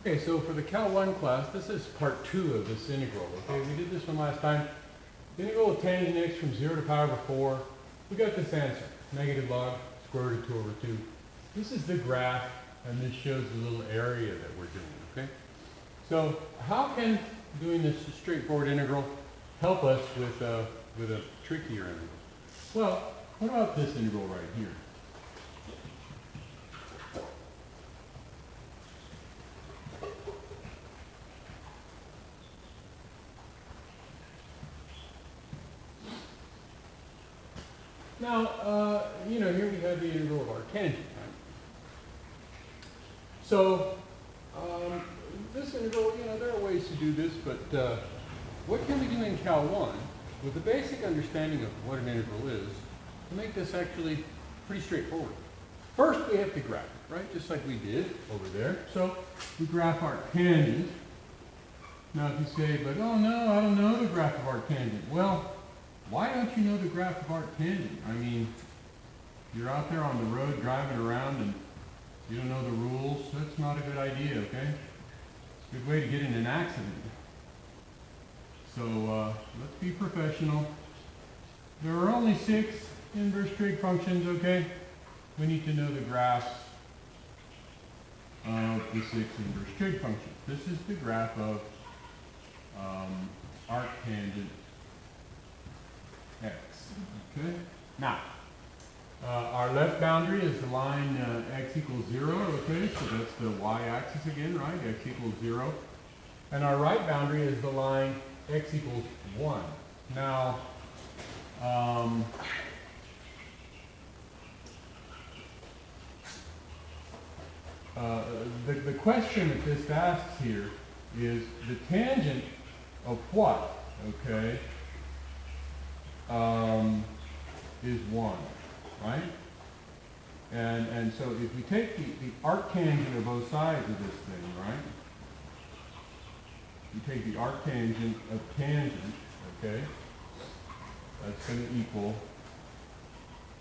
Okay, so for the Cal 1 class, this is part 2 of this integral. Okay, we did this one last time. The integral of tangent x from 0 to pi over 4. We got this answer, negative log square root of 2 over 2. This is the graph, and this shows the little area that we're doing, okay? So how can doing this straightforward integral help us with a trickier integral? Well, what about this integral right here? Now, here we have the integral of arctan, right? So, this integral, there are ways to do this, but what can we do in Cal 1 with the basic understanding of what an integral is to make this actually pretty straightforward? First, we have to graph it, right? Just like we did over there. So, we graph our tangent. Now, if you say, but oh no, I don't know the graph of arctangent. Well, why don't you know the graph of arctangent? I mean, you're out there on the road driving around and you don't know the rules. That's not a good idea, okay? It's a good way to get in an accident. So let's be professional. There are only 6 inverse trig functions, okay? We need to know the graphs of the 6 inverse trig functions. This is the graph of arctangent x. Okay. Now, our left boundary is the line x equals 0. Okay, so that's the y-axis again, right? X equals 0. And our right boundary is the line x equals 1. Now, the question that this asks here is the tangent of what? Okay. Is 1, right? And so if we take the arctangent of both sides of this thing, right? You take the arctangent of tangent, okay? That's going to equal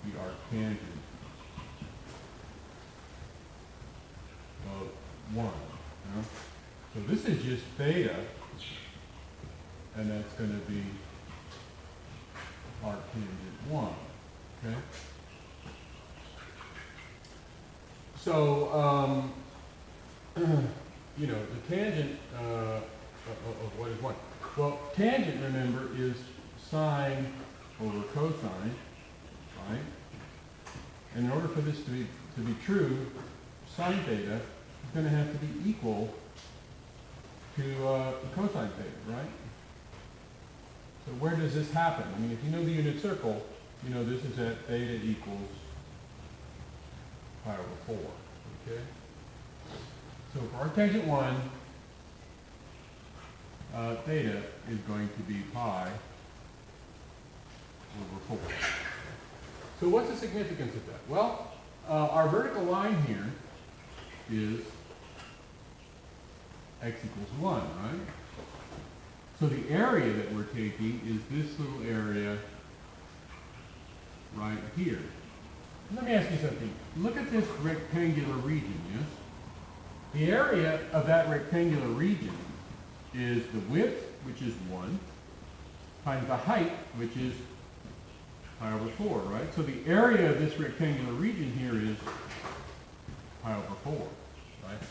the arctangent of 1. So this is just theta, and that's going to be arctangent 1, okay? So, the tangent of what is 1? Well, tangent, remember, is sine over cosine, right? And in order for this to be true, sine theta is going to have to be equal to cosine theta, right? So where does this happen? I mean, if you know the unit circle, you know this is at theta equals pi over 4, okay? So for arctangent 1, theta is going to be pi over 4. So what's the significance of that? Well, our vertical line here is x equals 1, right? So the area that we're taking is this little area right here. Let me ask you something. Look at this rectangular region, yes? The area of that rectangular region is the width, which is 1, times the height, which is pi over 4, right? So the area of this rectangular region here is pi over 4, right?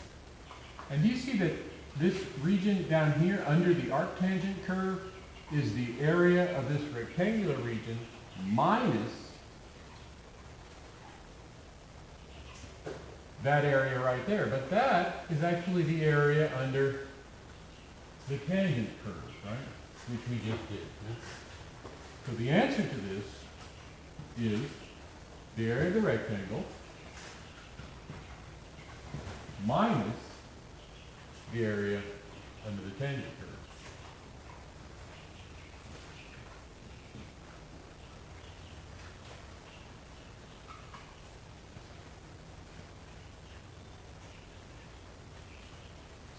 And do you see that this region down here under the arctangent curve is the area of this rectangular region minus that area right there. But that is actually the area under the tangent curve, right? Which we just did. Yeah? So the answer to this is the area of the rectangle minus the area under the tangent curve.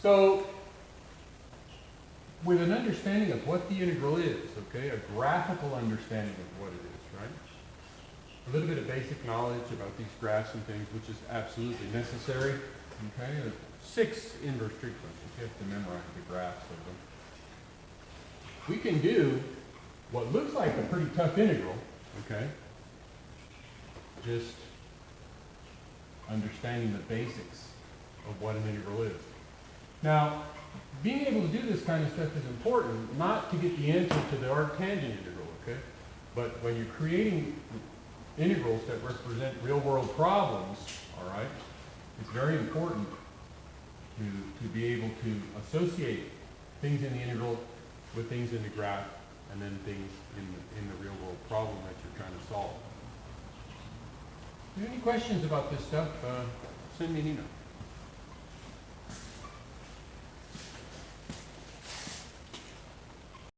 So, with an understanding of what the integral is, okay, a graphical understanding of what it is, right? A little bit of basic knowledge about these graphs and things, which is absolutely necessary. Okay, 6 inverse frequencies. You have to memorize the graphs of them. We can do what looks like a pretty tough integral, okay? Just understanding the basics of what an integral is. Now, being able to do this kind of stuff is important, not to get the answer to the arctangent integral, okay? But when you're creating integrals that represent real-world problems, all right, it's very important to be able to associate things in the integral with things in the graph and then things in the real-world problem that you're trying to solve. If you have any questions about this stuff, send me an email.